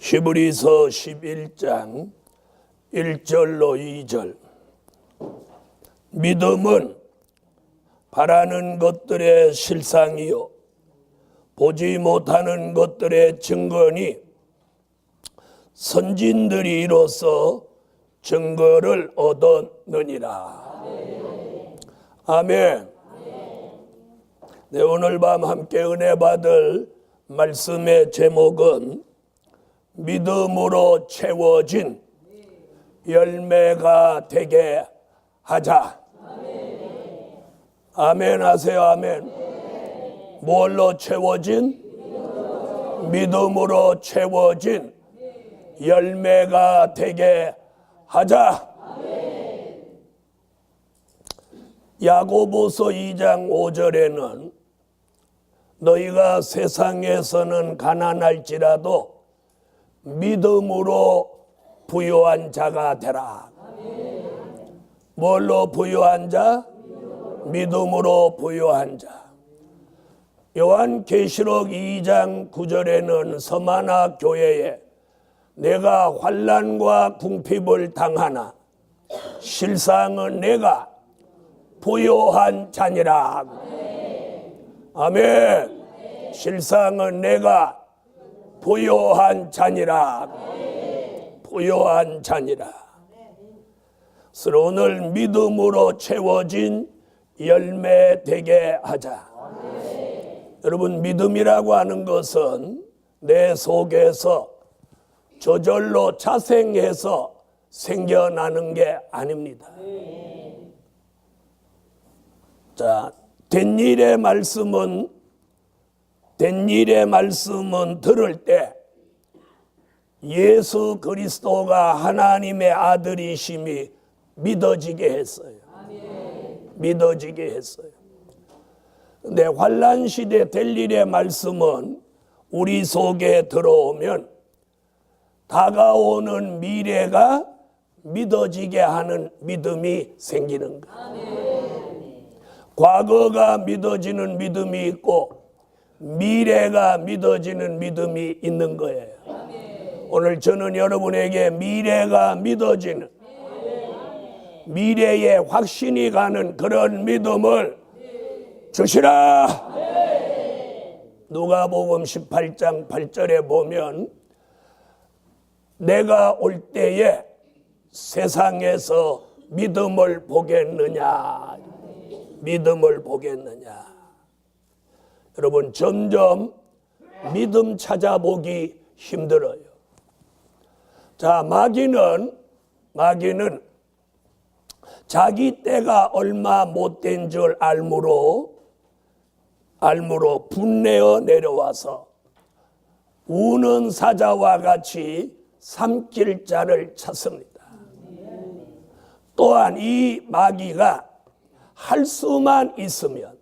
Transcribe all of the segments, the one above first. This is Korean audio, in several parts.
히브리서 11장 1절로 2절. 믿음은 바라는 것들의 실상이요 보지 못하는 것들의 증거니 선진들이 이로써 증거를 얻었느니라. 아멘. 네, 오늘 밤 함께 은혜 받을 말씀의 제목은 믿음으로 채워진 열매가 되게 하자. 아멘 하세요. 아멘. 뭘로 채워진? 믿음으로 채워진 열매가 되게 하자. 야고보서 2장 5절에는 너희가 세상에서는 가난할지라도 믿음으로 부유한 자가 되라. 뭘로 부유한 자? 믿음으로 부유한 자. 요한계시록 2장 9절에는 서마나 교회에 내가 환난과 궁핍을 당하나 실상은 내가 부유한 자니라. 아멘. 실상은 내가 부유한 자니라. 부유한 자니라. 그래서 오늘 믿음으로 채워진 열매 되게 하자. 여러분, 믿음이라고 하는 것은 내 속에서 저절로 자생해서 생겨나는 게 아닙니다. 자, 된 일의 말씀은 들을 때 예수 그리스도가 하나님의 아들이심이 믿어지게 했어요. 믿어지게 했어요. 근데 환난 시대 될 일의 말씀은 우리 속에 들어오면 다가오는 미래가 믿어지게 하는 믿음이 생기는 거예요. 과거가 믿어지는 믿음이 있고 미래가 믿어지는 믿음이 있는 거예요. 오늘 저는 여러분에게 미래가 믿어지는, 미래에 확신이 가는 그런 믿음을 주시라. 누가복음 18장 8절에 보면 내가 올 때에 세상에서 믿음을 보겠느냐, 믿음을 보겠느냐. 여러분, 점점 믿음 찾아보기 힘들어요. 자, 마귀는 자기 때가 얼마 못된 줄 알므로 분내어 내려와서 우는 사자와 같이 삼킬 자를 찾습니다. 또한 이 마귀가 할 수만 있으면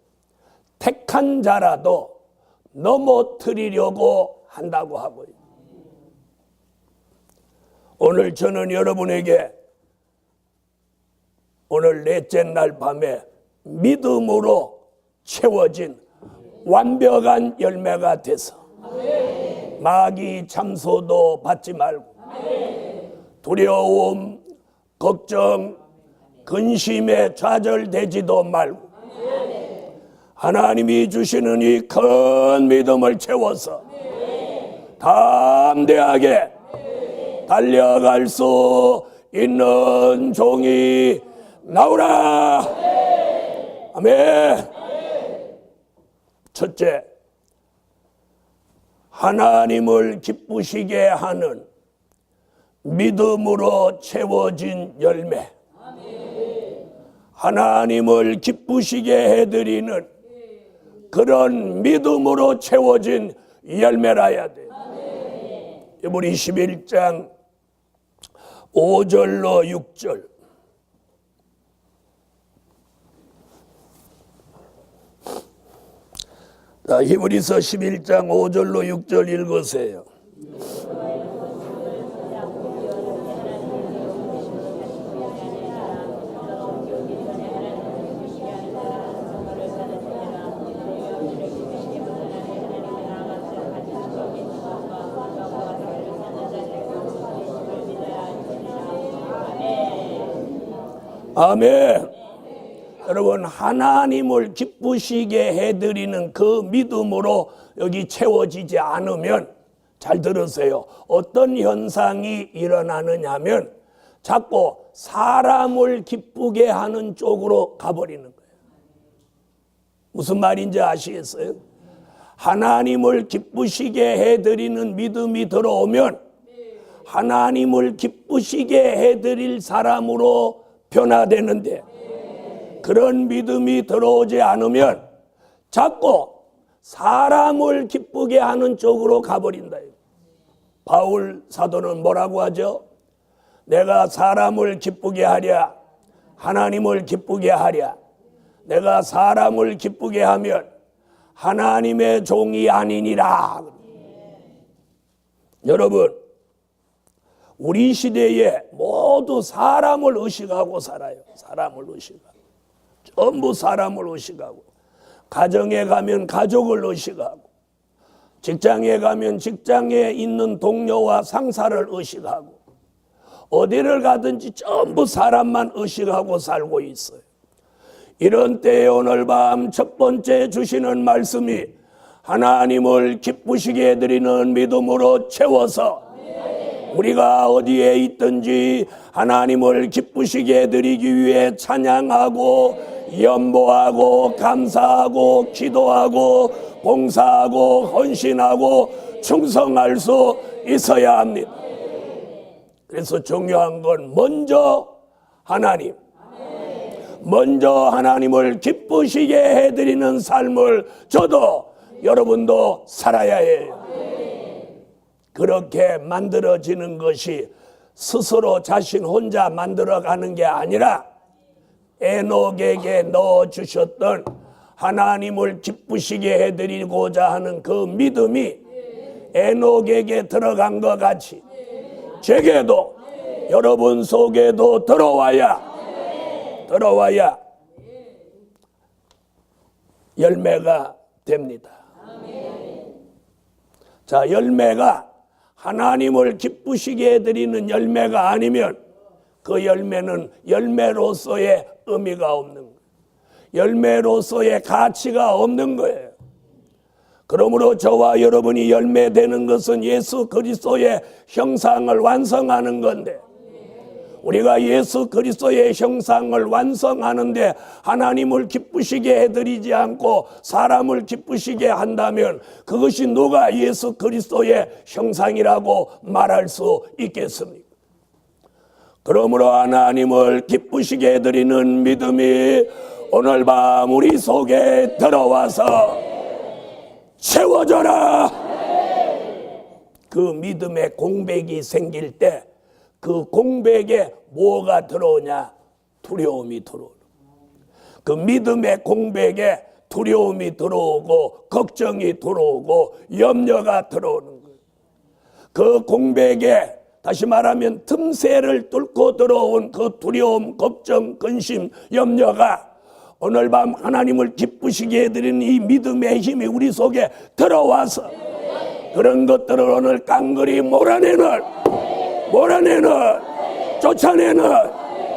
택한 자라도 넘어뜨리려고 한다고 하고요. 오늘 저는 여러분에게 오늘 넷째 날 밤에 믿음으로 채워진 완벽한 열매가 돼서 마귀 참소도 받지 말고 두려움, 걱정, 근심에 좌절되지도 말고 하나님이 주시는 이 큰 믿음을 채워서 담대하게 달려갈 수 있는 종이 나오라. 아멘. 첫째, 하나님을 기쁘시게 하는 믿음으로 채워진 열매. 하나님을 기쁘시게 해드리는 그런 믿음으로 채워진 열매라야 돼. 히브리 11장 5절로 6절. 자, 히브리서 11장 5절로 6절 읽으세요. 아멘. 여러분, 하나님을 기쁘시게 해드리는 그 믿음으로 여기 채워지지 않으면, 잘 들으세요, 어떤 현상이 일어나느냐 하면 자꾸 사람을 기쁘게 하는 쪽으로 가버리는 거예요. 무슨 말인지 아시겠어요? 하나님을 기쁘시게 해드리는 믿음이 들어오면 하나님을 기쁘시게 해드릴 사람으로 변화되는데, 그런 믿음이 들어오지 않으면 자꾸 사람을 기쁘게 하는 쪽으로 가버린다. 바울 사도는 뭐라고 하죠? 내가 사람을 기쁘게 하랴, 하나님을 기쁘게 하랴. 내가 사람을 기쁘게 하면 하나님의 종이 아니니라. 여러분, 우리 시대에 모두 사람을 의식하고 살아요. 사람을 의식하고. 전부 사람을 의식하고. 가정에 가면 가족을 의식하고, 직장에 가면 직장에 있는 동료와 상사를 의식하고, 어디를 가든지 전부 사람만 의식하고 살고 있어요. 이런 때에 오늘 밤 첫 번째 주시는 말씀이 하나님을 기쁘시게 해드리는 믿음으로 채워서 우리가 어디에 있든지 하나님을 기쁘시게 해드리기 위해 찬양하고 연보하고 감사하고 기도하고 봉사하고 헌신하고 충성할 수 있어야 합니다. 그래서 중요한 건 먼저 하나님, 먼저 하나님을 기쁘시게 해드리는 삶을 저도 여러분도 살아야 해요. 그렇게 만들어지는 것이 스스로 자신 혼자 만들어가는 게 아니라 에녹에게 넣어주셨던 하나님을 기쁘시게 해드리고자 하는 그 믿음이 에녹에게 들어간 것 같이 제게도 여러분 속에도 들어와야 열매가 됩니다. 자, 열매가 하나님을 기쁘시게 해드리는 열매가 아니면 그 열매는 열매로서의 의미가 없는 거예요. 열매로서의 가치가 없는 거예요. 그러므로 저와 여러분이 열매되는 것은 예수 그리스도의 형상을 완성하는 건데, 우리가 예수 그리스도의 형상을 완성하는데 하나님을 기쁘시게 해드리지 않고 사람을 기쁘시게 한다면 그것이 누가 예수 그리스도의 형상이라고 말할 수 있겠습니까? 그러므로 하나님을 기쁘시게 해드리는 믿음이 오늘 밤 우리 속에 들어와서 채워져라. 그 믿음의 공백이 생길 때 그 공백에 뭐가 들어오냐? 두려움이 들어오고, 그 믿음의 공백에 두려움이 들어오고 걱정이 들어오고 염려가 들어오는 거예요. 그 공백에, 다시 말하면 틈새를 뚫고 들어온 그 두려움, 걱정, 근심, 염려가 오늘 밤 하나님을 기쁘시게 해드리는 이 믿음의 힘이 우리 속에 들어와서 그런 것들을 오늘 깡그리 몰아내는, 쫓아내는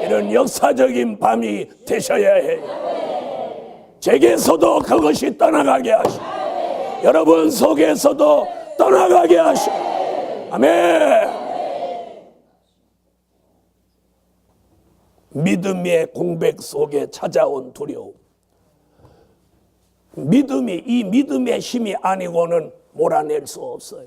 이런 역사적인 밤이 되셔야 해요. 제게서도 그것이 떠나가게 하시고 여러분 속에서도 떠나가게 하시고. 아멘. 믿음의 공백 속에 찾아온 두려움, 이 믿음의 힘이 아니고는 몰아낼 수 없어요.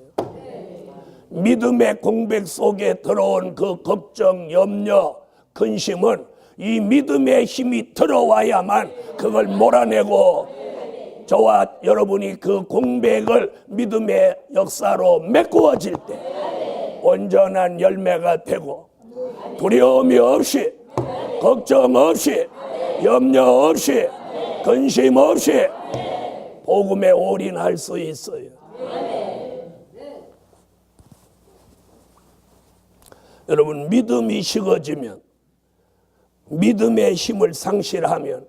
믿음의 공백 속에 들어온 그 걱정, 염려, 근심은 이 믿음의 힘이 들어와야만 그걸 몰아내고 저와 여러분이 그 공백을 믿음의 역사로 메꾸어질 때 온전한 열매가 되고 두려움이 없이, 걱정 없이, 염려 없이, 근심 없이 복음에 올인할 수 있어요. 여러분, 믿음이 식어지면, 믿음의 힘을 상실하면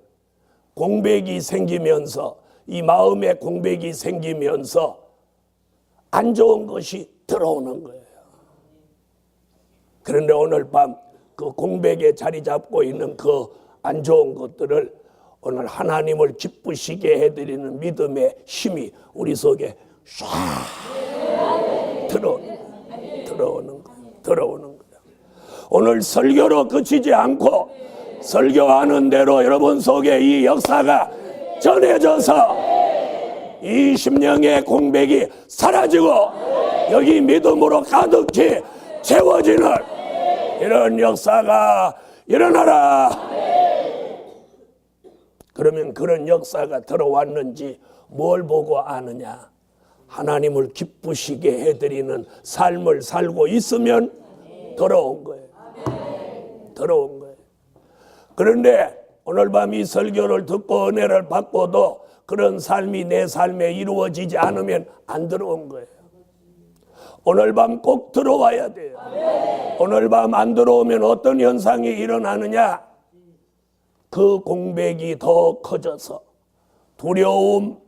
공백이 생기면서, 이 마음에 공백이 생기면서 안 좋은 것이 들어오는 거예요. 그런데 오늘 밤 그 공백에 자리 잡고 있는 그 안 좋은 것들을 오늘 하나님을 기쁘시게 해드리는 믿음의 힘이 우리 속에 쫙 들어오는 거야. 오늘 설교로 그치지 않고 설교하는 대로 여러분 속에 이 역사가 전해져서 이 심령의 공백이 사라지고 여기 믿음으로 가득히 채워지는 이런 역사가 일어나라. 그러면 그런 역사가 들어왔는지 뭘 보고 아느냐? 하나님을 기쁘시게 해드리는 삶을 살고 있으면 들어온 거예요. 들어온 거예요. 그런데 오늘 밤 이 설교를 듣고 은혜를 받고도 그런 삶이 내 삶에 이루어지지 않으면 안 들어온 거예요. 오늘 밤 꼭 들어와야 돼요. 오늘 밤 안 들어오면 어떤 현상이 일어나느냐? 그 공백이 더 커져서 두려움,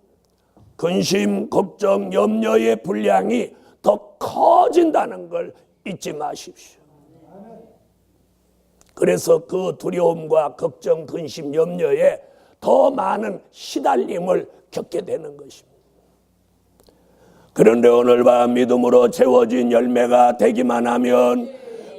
근심, 걱정, 염려의 분량이 더 커진다는 걸 잊지 마십시오. 그래서 그 두려움과 걱정, 근심, 염려에 더 많은 시달림을 겪게 되는 것입니다. 그런데 오늘 밤 믿음으로 채워진 열매가 되기만 하면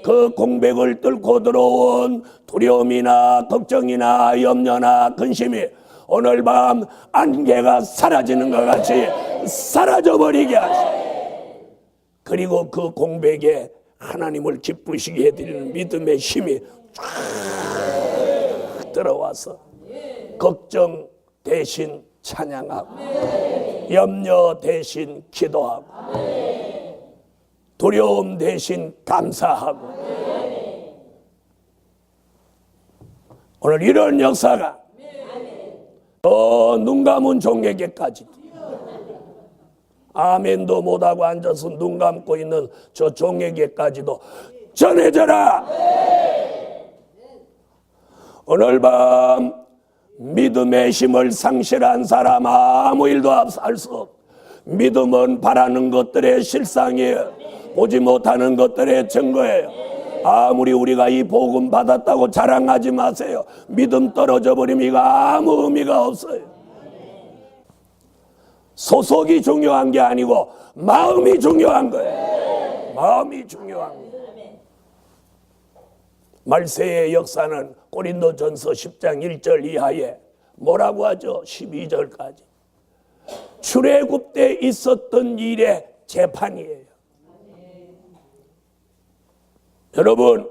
그 공백을 뚫고 들어온 두려움이나 걱정이나 염려나 근심이 오늘 밤 안개가 사라지는 것 같이 사라져버리게 하시고, 그리고 그 공백에 하나님을 기쁘시게 해드리는 믿음의 힘이 쫙 들어와서 걱정 대신 찬양하고, 염려 대신 기도하고, 두려움 대신 감사하고, 오늘 이런 역사가 눈 감은 종에게까지도, 아멘도 못하고 앉아서 눈 감고 있는 저 종에게까지도 전해져라. 오늘 밤 믿음의 힘을 상실한 사람 아무 일도 할 수 없고, 믿음은 바라는 것들의 실상이에요. 보지 못하는 것들의 증거예요. 아무리 우리가 이 복음 받았다고 자랑하지 마세요. 믿음 떨어져 버리면 이거 아무 의미가 없어요. 소속이 중요한 게 아니고 마음이 중요한 거예요. 마음이 중요한 거예요. 말세의 역사는 고린도전서 10장 1절 이하에 뭐라고 하죠? 12절까지. 출애굽 때 있었던 일의 재판이에요. 여러분,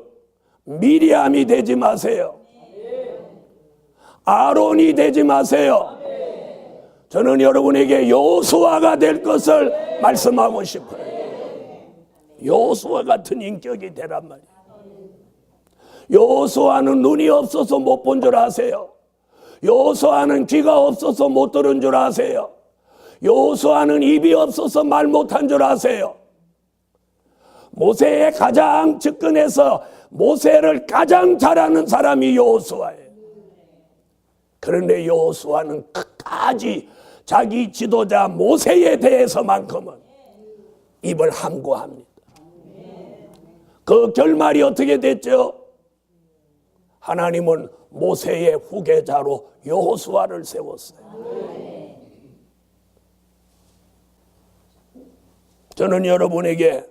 미리암이 되지 마세요. 아론이 되지 마세요. 저는 여러분에게 여호수아가 될 것을 말씀하고 싶어요. 여호수아 같은 인격이 되란 말이에요. 여호수아는 눈이 없어서 못 본 줄 아세요? 여호수아는 귀가 없어서 못 들은 줄 아세요? 여호수아는 입이 없어서 말 못한 줄 아세요? 모세에 가장 측근해서 모세를 가장 잘하는 사람이 여호수아예요. 그런데 여호수아는 끝까지 자기 지도자 모세에 대해서만큼은 입을 함구합니다. 그 결말이 어떻게 됐죠? 하나님은 모세의 후계자로 여호수아를 세웠어요. 저는 여러분에게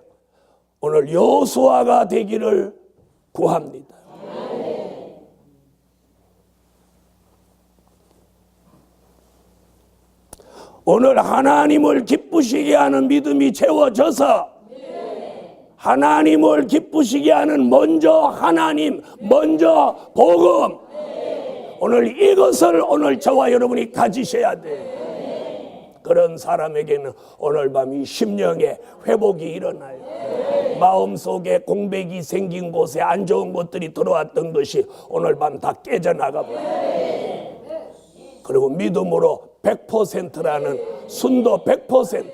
오늘 여호수아가 되기를 구합니다. 오늘 하나님을 기쁘시게 하는 믿음이 채워져서 하나님을 기쁘시게 하는 먼저 하나님, 먼저 복음, 오늘 이것을 오늘 저와 여러분이 가지셔야 돼요. 그런 사람에게는 오늘 밤 이 심령의 회복이 일어나요. 마음속에 공백이 생긴 곳에 안 좋은 것들이 들어왔던 것이 오늘 밤 다 깨져나가 버려요. 그리고 믿음으로 100%라는 순도 100%,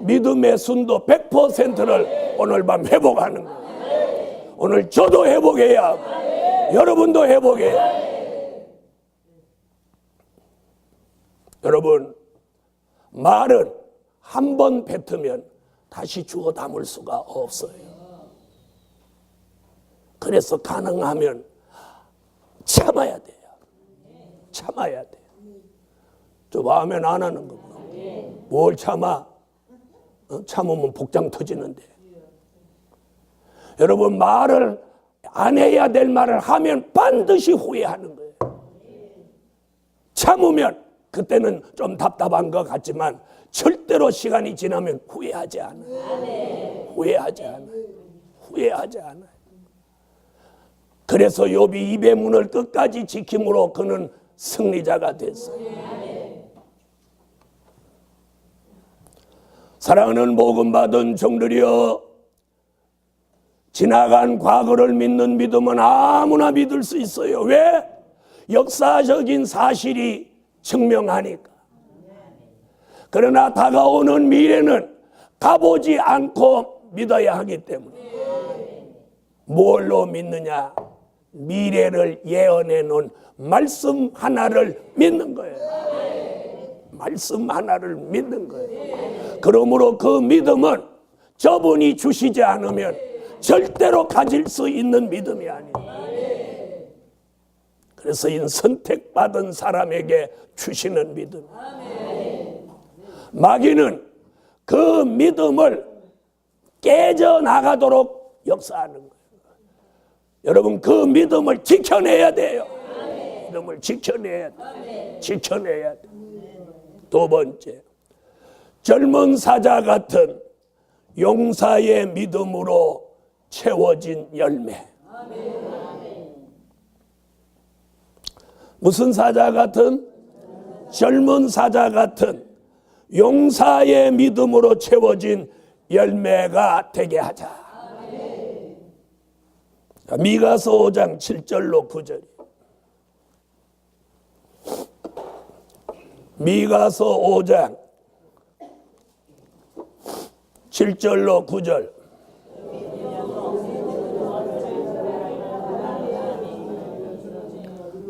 믿음의 순도 100%를 오늘 밤 회복하는 거예요. 오늘 저도 회복해야 하고 여러분도 회복해야 해요. 여러분, 말은 한 번 뱉으면 다시 주워 담을 수가 없어요. 그래서 가능하면 참아야 돼요. 참아야 돼요. 좀 하면 안 하는 거고. 뭘 참아? 참으면 복장 터지는데. 여러분, 말을 안 해야 될 말을 하면 반드시 후회하는 거예요. 참으면 그때는 좀 답답한 것 같지만 절대로 시간이 지나면 후회하지 않아요. 후회하지 않아요. 후회하지 않아요. 그래서 욥이 입의 문을 끝까지 지킴으로 그는 승리자가 됐어요. 사랑하는 복음받은 종들이여, 지나간 과거를 믿는 믿음은 아무나 믿을 수 있어요. 왜? 역사적인 사실이 증명하니까. 그러나 다가오는 미래는 가보지 않고 믿어야 하기 때문에. 뭘로 믿느냐? 미래를 예언해 놓은 말씀 하나를 믿는 거예요. 말씀 하나를 믿는 거예요. 그러므로 그 믿음은 저분이 주시지 않으면 절대로 가질 수 있는 믿음이 아닙니다. 그래서 이 선택받은 사람에게 주시는 믿음. 마귀는 그 믿음을 깨져나가도록 역사하는 거예요. 여러분, 그 믿음을 지켜내야 돼요. 믿음을 지켜내야 돼요. 지켜내야 돼요. 두 번째, 젊은 사자 같은 용사의 믿음으로 채워진 열매. 무슨 사자 같은? 젊은 사자 같은 용사의 믿음으로 채워진 열매가 되게 하자. 미가서 5장 7절로 9절. 미가서 5장 7절로 9절.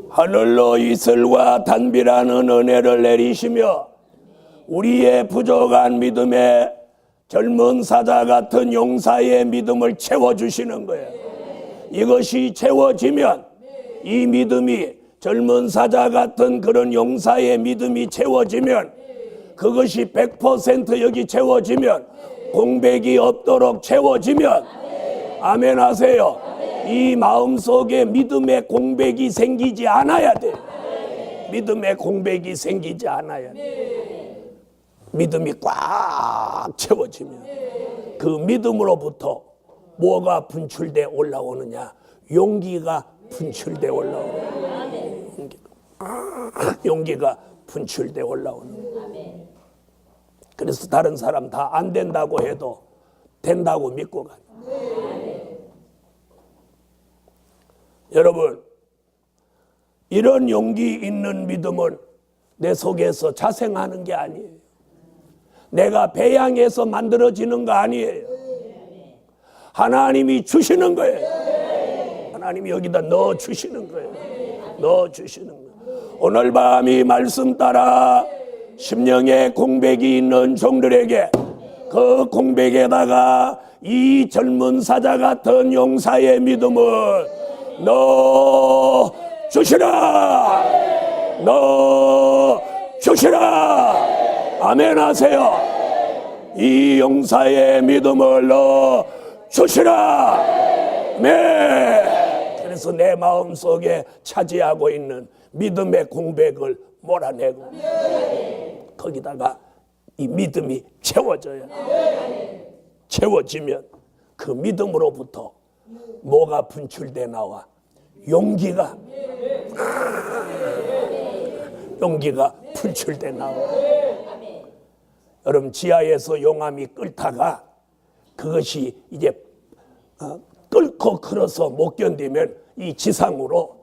하늘로 이슬과 단비라는 은혜를 내리시며 우리의 부족한 믿음에 젊은 사자 같은 용사의 믿음을 채워주시는 거예요. 이것이 채워지면, 이 믿음이 젊은 사자 같은 그런 용사의 믿음이 채워지면, 그것이 100% 여기 채워지면, 공백이 없도록 채워지면, 아멘 하세요. 이 마음속에 믿음의 공백이 생기지 않아야 돼. 믿음의 공백이 생기지 않아야 돼. 믿음이 꽉 채워지면 그 믿음으로부터 뭐가 분출돼 올라오느냐? 용기가 분출돼 올라오는 거예요. 용기가 분출돼 올라오는 거예요. 그래서 다른 사람 다 안 된다고 해도 된다고 믿고 가요. 여러분, 이런 용기 있는 믿음은 내 속에서 자생하는 게 아니에요. 내가 배양해서 만들어지는 거 아니에요. 하나님이 주시는 거예요. 하나님이 여기다 넣어 주시는 거예요. 넣어 주시는 거예요. 오늘 밤 이 말씀 따라 심령의 공백이 있는 종들에게 그 공백에다가 이 젊은 사자 같은 용사의 믿음을 넣어 주시라. 넣어 주시라. 아멘 하세요. 이 용사의 믿음을 넣어 주시라. 네. 그래서 내 마음속에 차지하고 있는 믿음의 공백을 몰아내고 거기다가 이 믿음이 채워져요. 채워지면 그 믿음으로부터 뭐가 분출돼 나와? 용기가 분출돼 나와. 여러분, 지하에서 용암이 끓다가 그것이 이제 끓고 걸어서 못 견디면 이 지상으로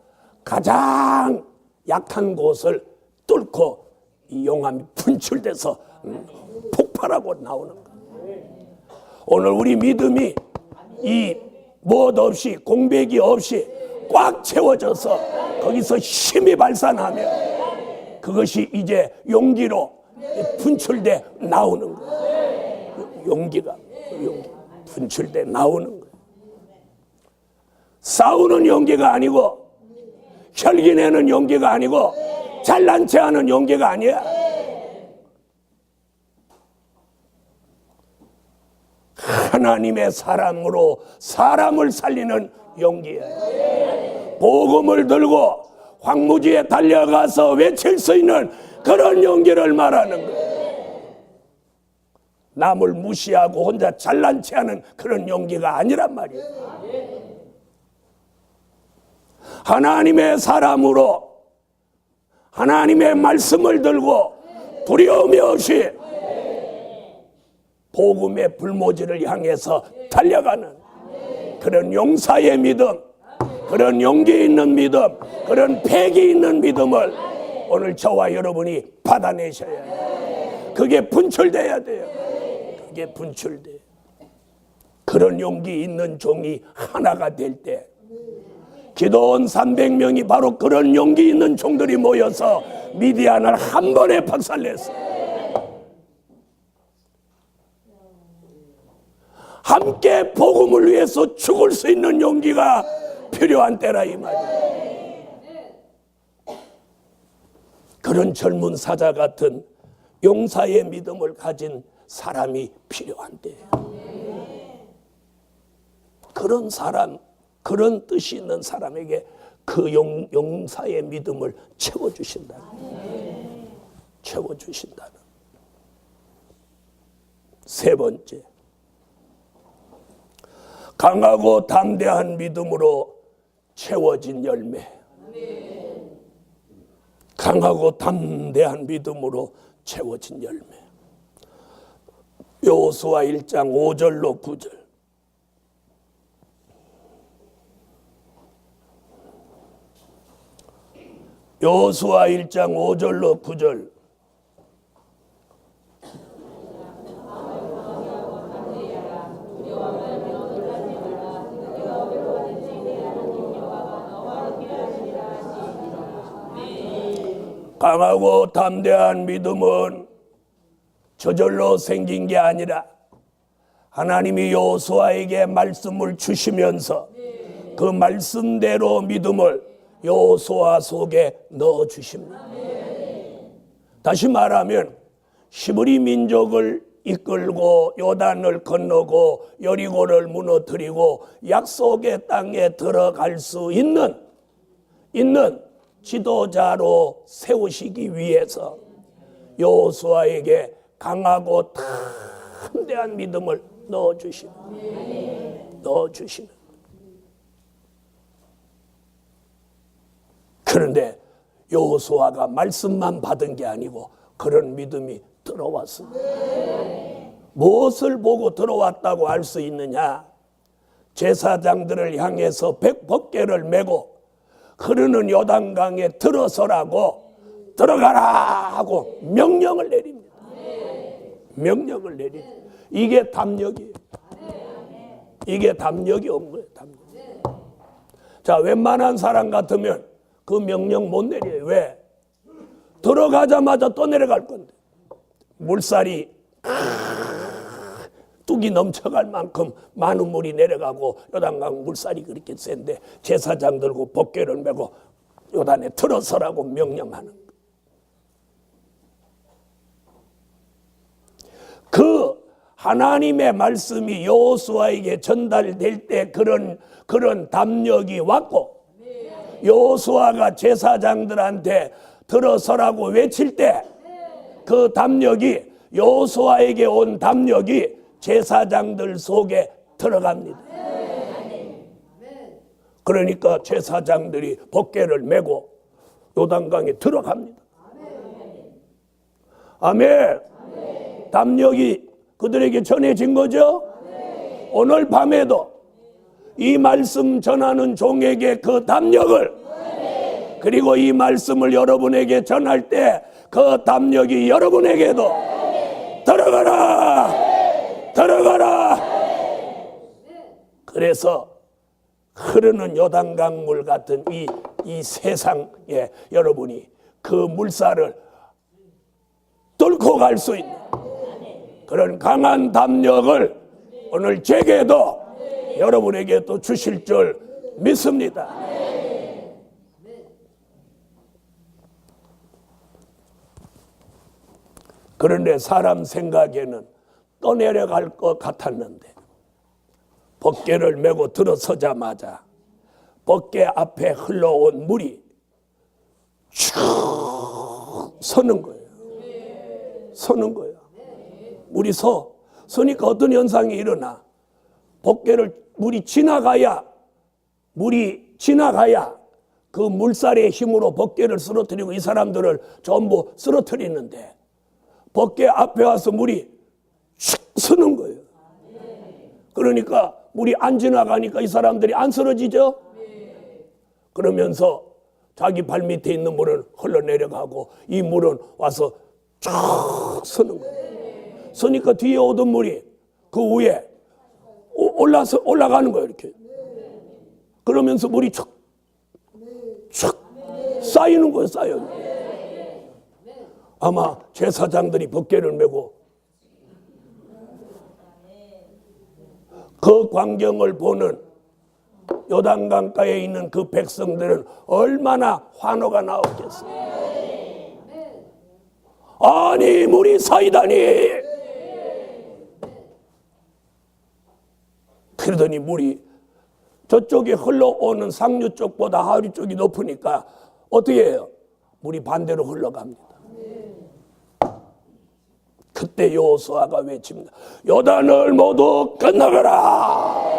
가장 약한 곳을 뚫고 이 용암이 분출돼서 폭발하고 나오는 거예요. 오늘 우리 믿음이 이 무엇 없이, 공백이 없이 꽉 채워져서 거기서 힘이 발산하면 그것이 이제 용기로 분출돼 나오는 거예요. 용기 분출돼 나오는 거예요. 싸우는 용기가 아니고, 혈기내는 용기가 아니고, 잘난 체하는 용기가 아니야. 하나님의 사랑으로 사람을 살리는 용기야. 복음을 들고 황무지에 달려가서 외칠 수 있는 그런 용기를 말하는 거야. 남을 무시하고 혼자 잘난 체하는 그런 용기가 아니란 말이야. 하나님의 사람으로 하나님의 말씀을 들고 두려움이 없이 복음의 불모지를 향해서 달려가는 그런 용사의 믿음, 그런 용기 있는 믿음, 그런 패기 있는 믿음을 오늘 저와 여러분이 받아내셔야 해요. 그게 분출돼야 돼요. 그게 분출돼요. 그런 용기 있는 종이 하나가 될 때, 기도원 300명이 바로 그런 용기 있는 종들이 모여서 미디안을 한 번에 박살냈어요. 함께 복음을 위해서 죽을 수 있는 용기가 필요한 때라 이 말이에요. 그런 젊은 사자 같은 용사의 믿음을 가진 사람이 필요한 때예요. 그런 사람, 그런 뜻이 있는 사람에게 그 용사의 믿음을 채워주신다는, 채워주신다는. 세 번째, 강하고 담대한 믿음으로 채워진 열매. 강하고 담대한 믿음으로 채워진 열매. 여호수아 1장 5절로 9절. 여호수아 1장 5절로 9절. 강하고 담대한 믿음은 저절로 생긴 게 아니라 하나님이 여호수아에게 말씀을 주시면서 그 말씀대로 믿음을 여호수아 속에 넣어 주십니다. 다시 말하면 시므리 민족을 이끌고 요단을 건너고 여리고를 무너뜨리고 약속의 땅에 들어갈 수 있는 지도자로 세우시기 위해서 여호수아에게 강하고 담대한 믿음을 넣어주시는. 그런데 여호수아가 말씀만 받은 게 아니고 그런 믿음이 들어왔습니다. 무엇을 보고 들어왔다고 알 수 있느냐? 제사장들을 향해서 백법궤를 메고 흐르는 요단강에 들어서라고, 들어가라 하고 명령을 내립니다. 명령을 내립니다. 이게 담력이에요. 이게 담력이 온 거예요. 담력. 자, 웬만한 사람 같으면 그 명령 못 내려요. 왜? 들어가자마자 또 내려갈 건데. 물살이 뚝이 넘쳐갈 만큼 많은 물이 내려가고 요단강 물살이 그렇게 센데 제사장 들고 법궤를 메고 요단에 들어서라고 명령하는 거예요. 그 하나님의 말씀이 여호수아에게 전달될 때 그런 담력이 왔고, 여호수아가 제사장들한테 들어서라고 외칠 때 그 담력이, 여호수아에게 온 담력이 제사장들 속에 들어갑니다. 그러니까 제사장들이 법궤를 메고 요단강에 들어갑니다. 아멘. 담력이 그들에게 전해진 거죠. 오늘 밤에도 이 말씀 전하는 종에게 그 담력을, 그리고 이 말씀을 여러분에게 전할 때 그 담력이 여러분에게도 들어가라, 들어가라. 그래서 흐르는 요단강물 같은 이 세상에 여러분이 그 물살을 뚫고 갈 수 있는 그런 강한 담력을 오늘 제게도 여러분에게 또 주실 줄 믿습니다. 그런데 사람 생각에는 떠내려갈 것 같았는데 법궤를 메고 들어서자마자 법궤 앞에 흘러온 물이 쭉 서는 거예요. 서는 거예요. 물이 서니까 어떤 현상이 일어나? 법궤를 물이 지나가야 그 물살의 힘으로 법궤를 쓰러뜨리고 이 사람들을 전부 쓰러뜨리는데 법궤 앞에 와서 물이 슉 서는 거예요. 그러니까 물이 안 지나가니까 이 사람들이 안 쓰러지죠? 그러면서 자기 발밑에 있는 물은 흘러내려가고 이 물은 와서 쫙 서는 거예요. 서니까 뒤에 오던 물이 그 위에 올라가는 거예요. 이렇게. 그러면서 물이 촥 쌓이는 거예요. 쌓여요. 아마 제사장들이 법궤를 메고 그 광경을 보는 요단강가에 있는 그 백성들은 얼마나 환호가 나왔겠어요. 아니 물이 쌓이다니. 그러더니 물이 저쪽에 흘러오는 상류 쪽보다 하류 쪽이 높으니까 어떻게 해요? 물이 반대로 흘러갑니다. 그때 여호수아가 외칩니다. 요단을 모두 건너가라.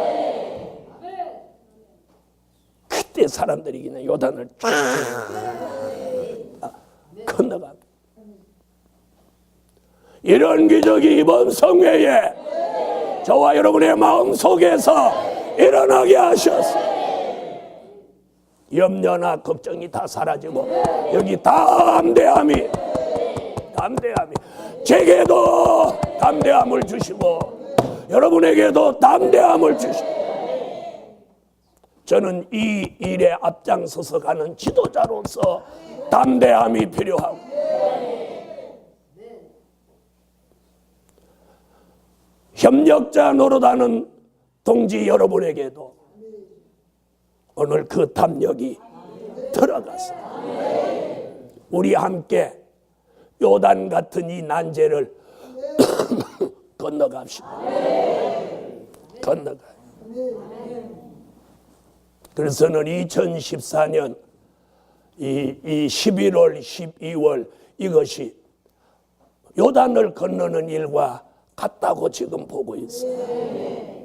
그때 사람들이 그냥 요단을 쫙 건너갑니다. 이런 기적이 이번 성회에 저와 여러분의 마음속에서 일어나게 하셨어요. 염려나 걱정이 다 사라지고 여기 담대함이 제게도 담대함을 주시고 여러분에게도 담대함을 주시고 저는 이 일에 앞장서서 가는 지도자로서 담대함이 필요하고 협력자 노릇하는 동지 여러분에게도 오늘 그 담력이 들어갔습니다. 우리 함께 요단 같은 이 난제를 건너갑시다. 건너가요. 그래서는 2014년 이 11월, 12월 이것이 요단을 건너는 일과 같다고 지금 보고 있어요.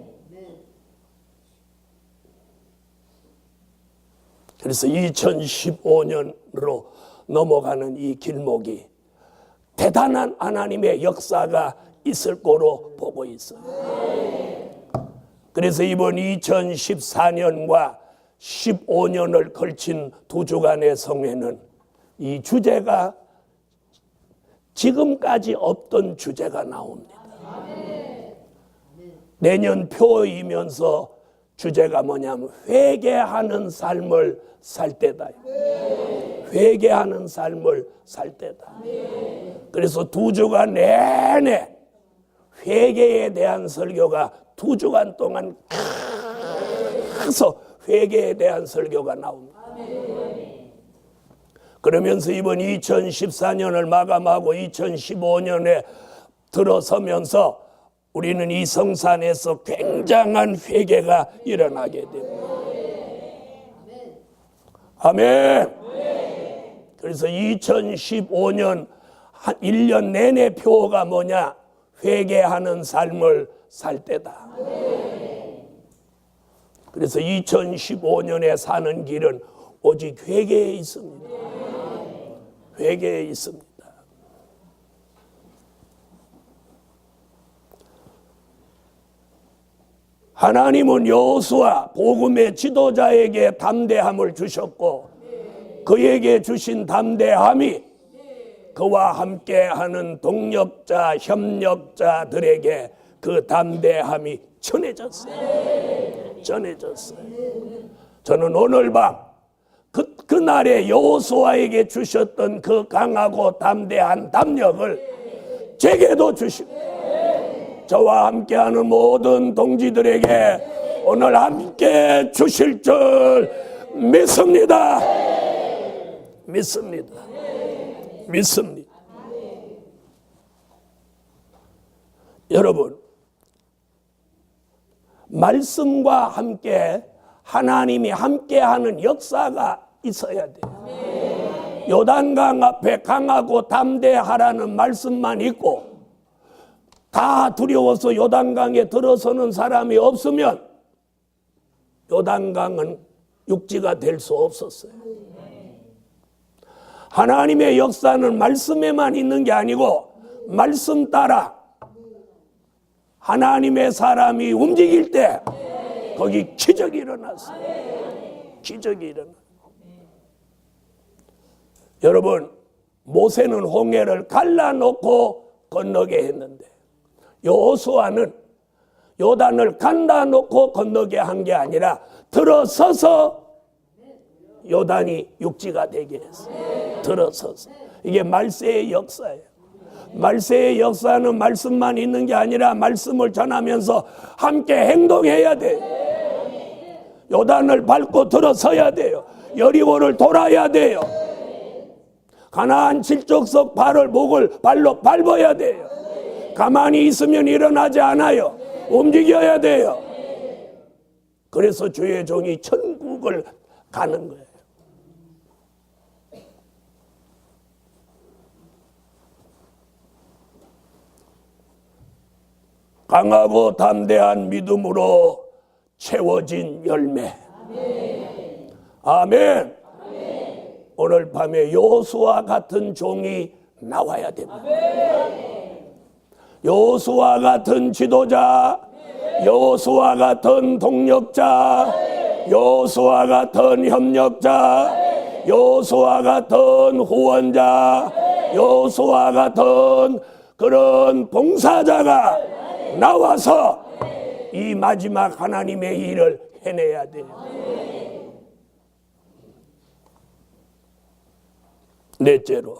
그래서 2015년으로 넘어가는 이 길목이 대단한 하나님의 역사가 있을 거로 보고 있어요. 그래서 이번 2014년과 15년을 걸친 두 주간의 성회는 이 주제가 지금까지 없던 주제가 나옵니다. 내년 표이면서 주제가 뭐냐면 회개하는 삶을 살 때다. 회개하는 삶을 살 때다. 그래서 두 주간 내내 회개에 대한 설교가 두 주간 동안 계속 회개에 대한 설교가 나옵니다. 그러면서 이번 2014년을 마감하고 2015년에 들어서면서 우리는 이 성산에서 굉장한 회개가 일어나게 됩니다. 아멘. 그래서 2015년 한 1년 내내 표어가 뭐냐? 회개하는 삶을 살 때다. 그래서 2015년에 사는 길은 오직 회개에 있습니다. 회개에 있습니다. 하나님은 여호수아 복음의 지도자에게 담대함을 주셨고 그에게 주신 담대함이 그와 함께하는 동력자, 협력자들에게 그 담대함이 전해졌어요. 전해졌어요. 저는 오늘 밤 그날의 여호수아에게 주셨던 그 강하고 담대한 담력을 제게도 주시고 저와 함께하는 모든 동지들에게 오늘 함께 주실 줄 믿습니다. 믿습니다. 믿습니다. 여러분, 말씀과 함께 하나님이 함께하는 역사가 있어야 돼요. 요단강 앞에 강하고 담대하라는 말씀만 있고 다 두려워서 요단강에 들어서는 사람이 없으면 요단강은 육지가 될 수 없었어요. 하나님의 역사는 말씀에만 있는 게 아니고 말씀 따라 하나님의 사람이 움직일 때 거기 기적이 일어났어요. 기적이 일어났어요. 여러분, 모세는 홍해를 갈라놓고 건너게 했는데 여호수아는 요단을 갈라놓고 건너게 한 게 아니라 들어서서 요단이 육지가 되게 했어요. 들어서서. 이게 말세의 역사예요. 말세의 역사는 말씀만 있는 게 아니라 말씀을 전하면서 함께 행동해야 돼요. 요단을 밟고 들어서야 돼요. 여리고를 돌아야 돼요. 가나안 칠족석 목을 발로 밟아야 돼요. 가만히 있으면 일어나지 않아요. 움직여야 돼요. 그래서 주의 종이 천국을 가는 거예요. 강하고 담대한 믿음으로 채워진 열매. 아멘. 오늘 밤에 여호수아 같은 종이 나와야 됩니다. 여호수아 같은 지도자, 여호수아 같은 동력자, 여호수아 같은 협력자, 여호수아 같은 후원자, 여호수아 같은 그런 봉사자가 나와서 이 마지막 하나님의 일을 해내야 돼요. 넷째로,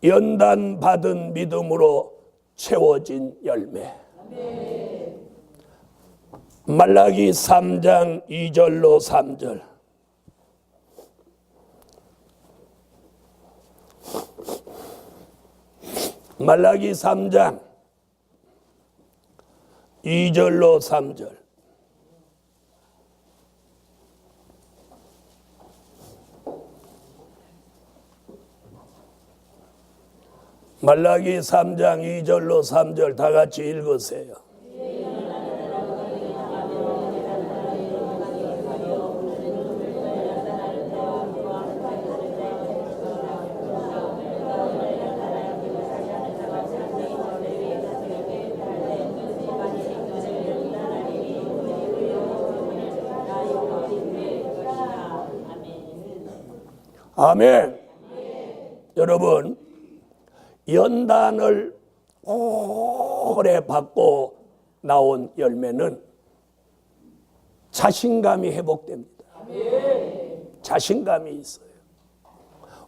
연단 받은 믿음으로 채워진 열매. 말라기 3장 2절로 3절. 말라기 3장 2절로 3절. 말라기 3장 2절로 3절 다 같이 읽으세요. 아멘. 여러분, 연단을 오래 받고 나온 열매는 자신감이 회복됩니다. 자신감이 있어요.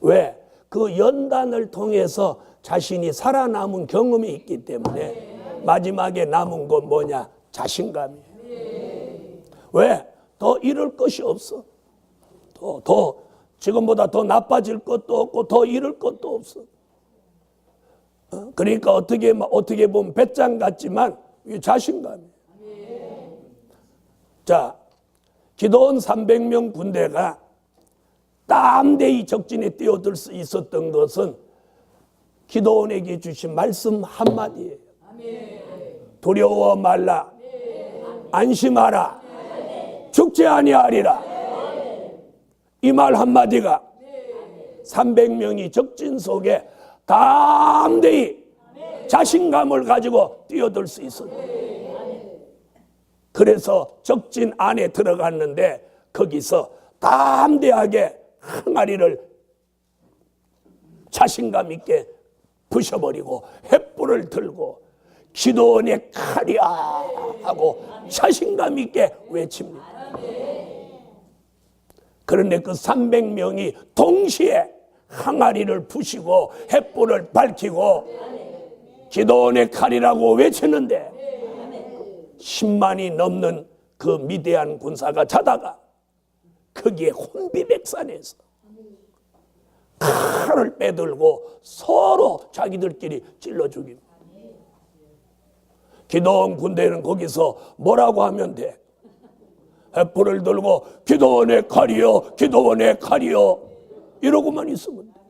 왜? 그 연단을 통해서 자신이 살아남은 경험이 있기 때문에 마지막에 남은 건 뭐냐? 자신감이에요. 왜? 더 잃을 것이 없어. 지금보다 더 나빠질 것도 없고 더 잃을 것도 없어. 그러니까 어떻게 보면 배짱 같지만 자신감이에요. 자, 기드온 300명 군대가 담대히 적진에 뛰어들 수 있었던 것은 기드온에게 주신 말씀 한마디예요. 두려워 말라. 안심하라. 죽지 아니하리라. 이 말 한마디가 300명이 적진 속에 담대히 자신감을 가지고 뛰어들 수 있었어요. 그래서 적진 안에 들어갔는데 거기서 담대하게 항아리를 자신감 있게 부셔버리고 횃불을 들고 기드온의 칼이야 하고 자신감 있게 외칩니다. 그런데 그 300명이 동시에 항아리를 부시고 횃불을 밝히고 기드온의 칼이라고 외치는데 10만이 넘는 그 미대한 군사가 자다가 거기에 혼비백산에서 칼을 빼들고 서로 자기들끼리 찔러 죽입니다. 기도원 군대는 거기서 뭐라고 하면 돼? 횃불을 들고 기도원의 칼이요, 기도원의 칼이요 이러고만 있으면 돼.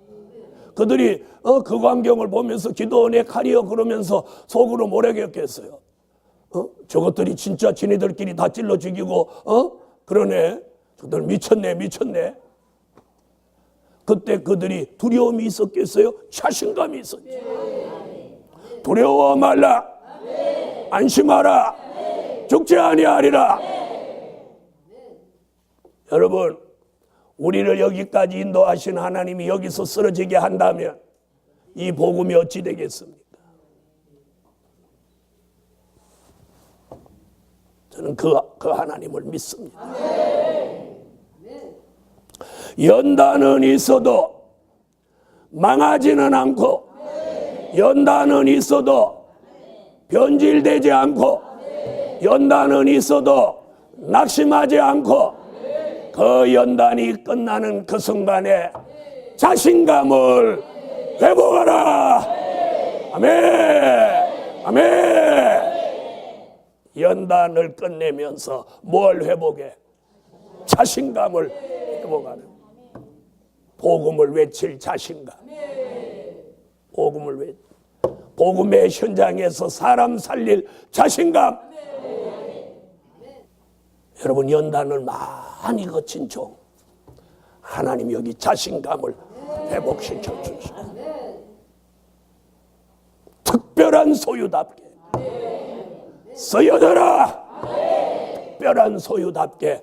그들이 그 광경을 보면서 기도원의 칼이요 그러면서 속으로 뭐라겠겠어요? 저것들이 진짜 지네들끼리 다 찔러 죽이고 그러네. 저들 미쳤네. 그때 그들이 두려움이 있었겠어요? 자신감이 있었죠. 두려워 말라. 안심하라. 죽지 아니하리라. 여러분, 우리를 여기까지 인도하신 하나님이 여기서 쓰러지게 한다면 이 복음이 어찌 되겠습니까? 저는 그 하나님을 믿습니다. 연단은 있어도 망하지는 않고, 연단은 있어도 변질되지 않고, 연단은 있어도 낙심하지 않고, 그 연단이 끝나는 그 순간에 자신감을 회복하라. 아멘. 아멘. 연단을 끝내면서 뭘 회복해? 자신감을 회복하는. 복음을 외칠 자신감. 복음을 복음의 현장에서 사람 살릴 자신감. 여러분, 연단을 많이 거친 종 하나님 여기 자신감을 회복시켜 주시고 특별한 소유답게 쓰여져라. 특별한 소유답게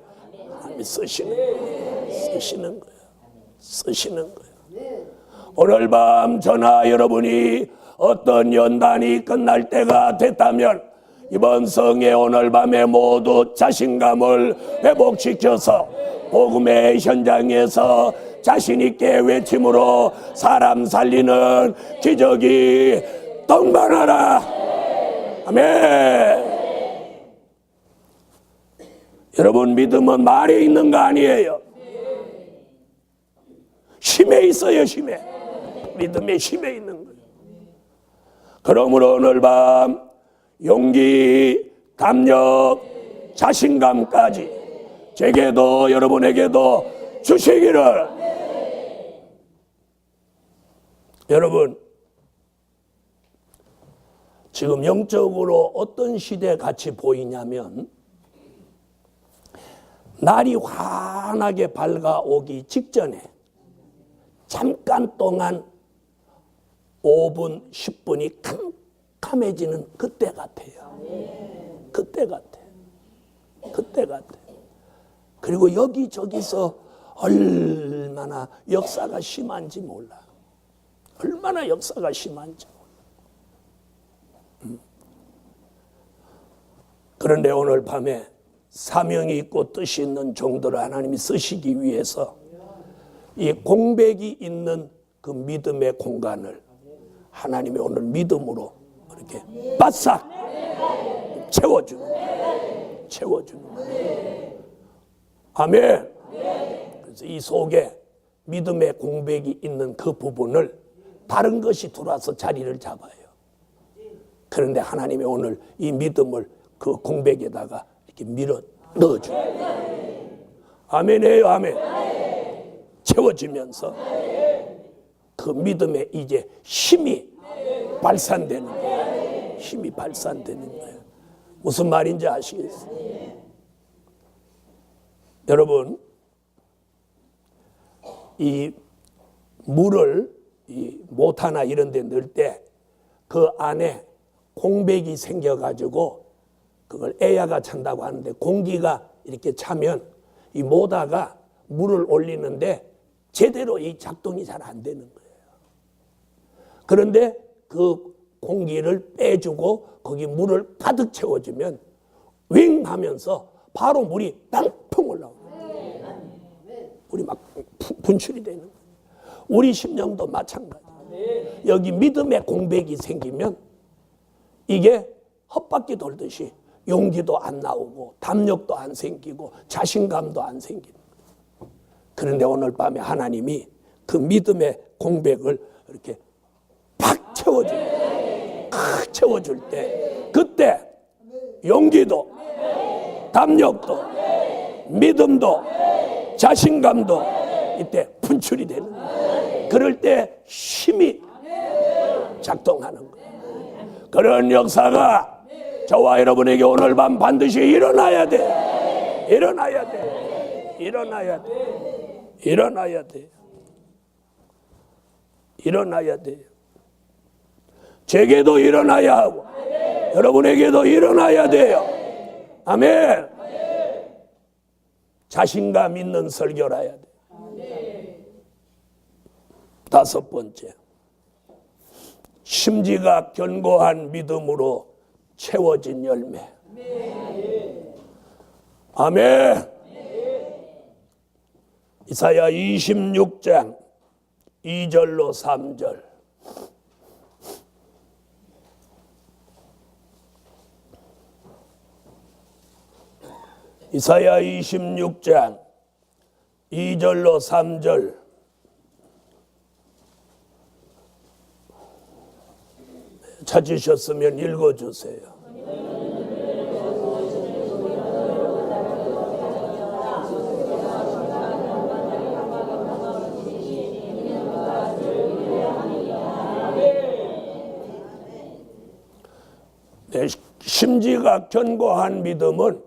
하나님이 쓰시는 거예요. 오늘 밤 저나 여러분이 어떤 연단이 끝날 때가 됐다면 이번 성회 오늘 밤에 모두 자신감을 회복시켜서 복음의 현장에서 자신 있게 외침으로 사람 살리는 기적이 동반하라. 아멘. 여러분, 믿음은 말에 있는 거 아니에요. 힘에 있어요. 힘에. 믿음의 힘에 있는 거예요. 그러므로 오늘 밤 용기, 담력, 자신감까지 제게도 여러분에게도 주시기를. 여러분, 지금 영적으로 어떤 시대 같이 보이냐면 날이 환하게 밝아오기 직전에 잠깐 동안 5분, 10분이 캄캄해지는 그때 같아요. 그때 같아. 그리고 여기저기서 얼마나 역사가 심한지 몰라. 얼마나 역사가 심한지 몰라. 그런데 오늘 밤에 사명이 있고 뜻이 있는 종들을 하나님이 쓰시기 위해서 이 공백이 있는 그 믿음의 공간을 하나님이 오늘 믿음으로 이렇게 바싹 채워주는 아멘. 그래서 이 속에 믿음의 공백이 있는 그 부분을 다른 것이 들어와서 자리를 잡아요. 그런데 하나님이 오늘 이 믿음을 그 공백에다가 이렇게 밀어 넣어줘요. 아멘이에요. 아멘. 채워지면서 그 믿음에 이제 힘이 발산되는 거예요. 힘이 발산되는 거예요. 무슨 말인지 아시겠어요? 여러분, 이 물을 이 모타나 이런 데 넣을 때 그 안에 공백이 생겨가지고 그걸 에야가 찬다고 하는데, 공기가 이렇게 차면 이 모다가 물을 올리는데 제대로 이 작동이 잘 안 되는 거예요. 그런데 그 공기를 빼주고 거기 물을 가득 채워주면 윙 하면서 바로 물이 빵풍 올라옵니다. 물이 막 분출이 되는 거예요. 우리 심령도 마찬가지. 여기 믿음의 공백이 생기면 이게 헛바퀴 돌듯이 용기도 안 나오고 담력도 안 생기고 자신감도 안 생기는 거예요. 그런데 오늘 밤에 하나님이 그 믿음의 공백을 이렇게 팍 채워줄 때 그때 용기도 담력도 믿음도 자신감도 이때 분출이 되는 거예요. 그럴 때 힘이 작동하는 거예요. 그런 역사가 저와 여러분에게 오늘 밤 반드시 일어나야 돼. 일어나야 돼. 일어나야 돼. 일어나야 돼. 일어나야 돼. 제게도 일어나야 하고 여러분에게도 일어나야 돼요. 아멘. 자신감 있는 설교를 해야 돼. 다섯 번째, 심지가 견고한 믿음으로 채워진 열매. 아멘. 이사야 26장 2절로 3절. 이사야 26장 2절로 3절. 찾으셨으면 읽어주세요. 네, 심지가 견고한 믿음은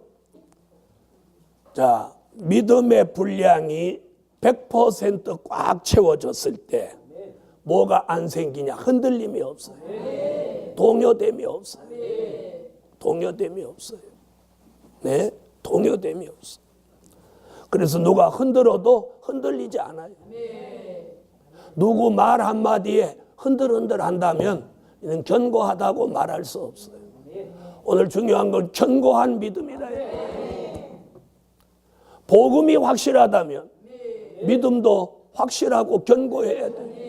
자, 믿음의 분량이 100% 꽉 채워졌을 때 뭐가 안 생기냐? 흔들림이 없어요. 동요됨이 없어요. 동요됨이 없어요. 네, 동요됨이 없어요. 그래서 누가 흔들어도 흔들리지 않아요. 누구 말 한마디에 흔들흔들 한다면 이는 견고하다고 말할 수 없어요. 오늘 중요한 건 견고한 믿음이라 해요. 복음이 확실하다면 믿음도 확실하고 견고해야 돼.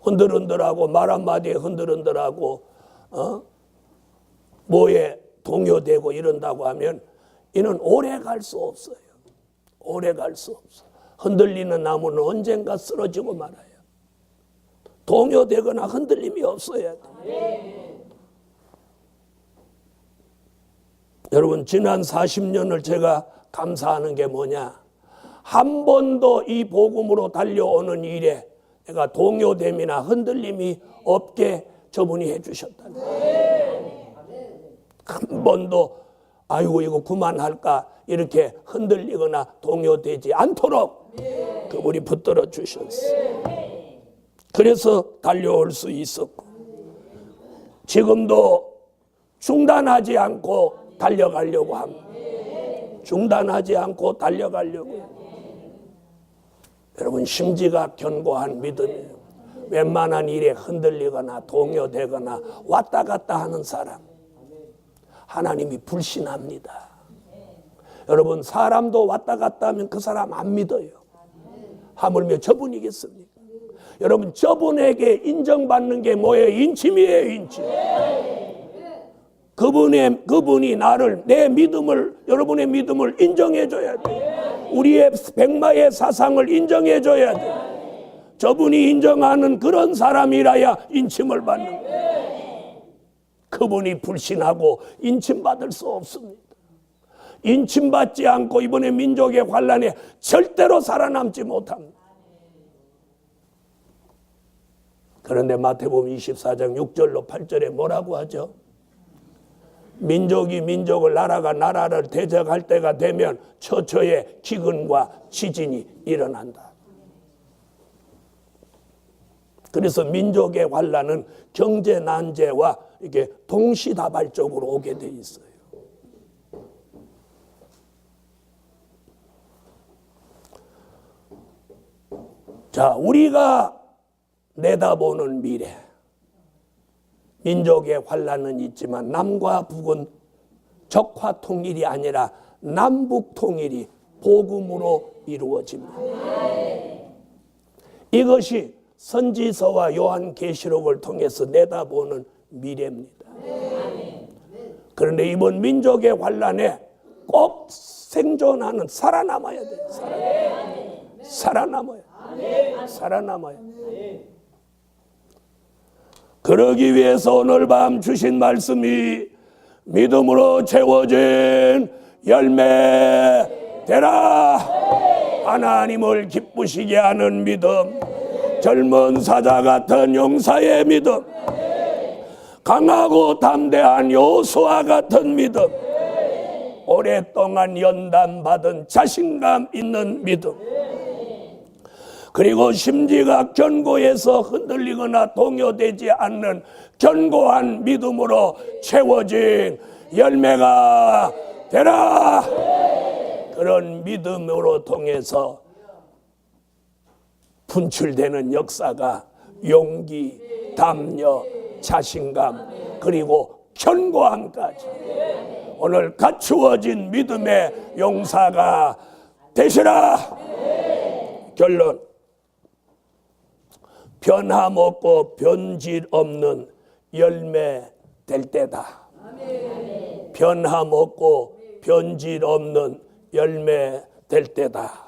흔들흔들하고 말 한마디에 흔들흔들하고 뭐에 동요되고 이런다고 하면 이는 오래 갈 수 없어요. 오래 갈 수 없어. 흔들리는 나무는 언젠가 쓰러지고 말아요. 동요되거나 흔들림이 없어야 돼. 여러분, 지난 40년을 제가 감사하는 게 뭐냐? 한 번도 이 복음으로 달려오는 일에 내가 동요됨이나 흔들림이 없게 저분이 해주셨다는 거예요. 한 번도 아이고 이거 그만할까 이렇게 흔들리거나 동요되지 않도록 그분이 붙들어 주셨어요. 그래서 달려올 수 있었고 지금도 중단하지 않고 달려가려고 합니다. 중단하지 않고 달려가려고 해요. 여러분, 심지가 견고한 믿음이에요. 웬만한 일에 흔들리거나 동요되거나 왔다 갔다 하는 사람 하나님이 불신합니다. 여러분, 사람도 왔다 갔다 하면 그 사람 안 믿어요. 하물며 저분이겠습니까? 여러분, 저분에게 인정받는 게 뭐예요? 인침이에요, 인침. 그분이 나를, 내 믿음을, 여러분의 믿음을 인정해줘야 돼. 우리의 백마의 사상을 인정해줘야 돼. 저분이 인정하는 그런 사람이라야 인침을 받는 거예요. 그분이 불신하고 인침받을 수 없습니다. 인침받지 않고 이번에 민족의 환란에 절대로 살아남지 못합니다. 그런데 마태복음 24장 6절로 8절에 뭐라고 하죠? 민족이 민족을, 나라가 나라를 대적할 때가 되면 처처에 기근과 지진이 일어난다. 그래서 민족의 환란은 경제 난제와 이게 동시다발적으로 오게 돼 있어요. 자, 우리가 내다보는 미래, 민족의 환란은 있지만 남과 북은 적화 통일이 아니라 남북 통일이 복음으로 이루어집니다. 이것이 선지서와 요한계시록을 통해서 내다보는 미래입니다. 그런데 이번 민족의 환란에 꼭 생존하는, 살아남아야 돼. 살아남아야. 그러기 위해서 오늘 밤 주신 말씀이 믿음으로 채워진 열매 되라. 하나님을 기쁘시게 하는 믿음, 젊은 사자 같은 용사의 믿음, 강하고 담대한 요수와 같은 믿음, 오랫동안 연단받은 자신감 있는 믿음, 그리고 심지가 견고해서 흔들리거나 동요되지 않는 견고한 믿음으로 채워진 열매가 되라. 그런 믿음으로 통해서 분출되는 역사가 용기, 담력, 자신감, 그리고 견고함까지 오늘 갖추어진 믿음의 용사가 되시라. 결론, 변함없고 변질 없는 열매 될 때다. 변함없고 변질 없는 열매 될 때다.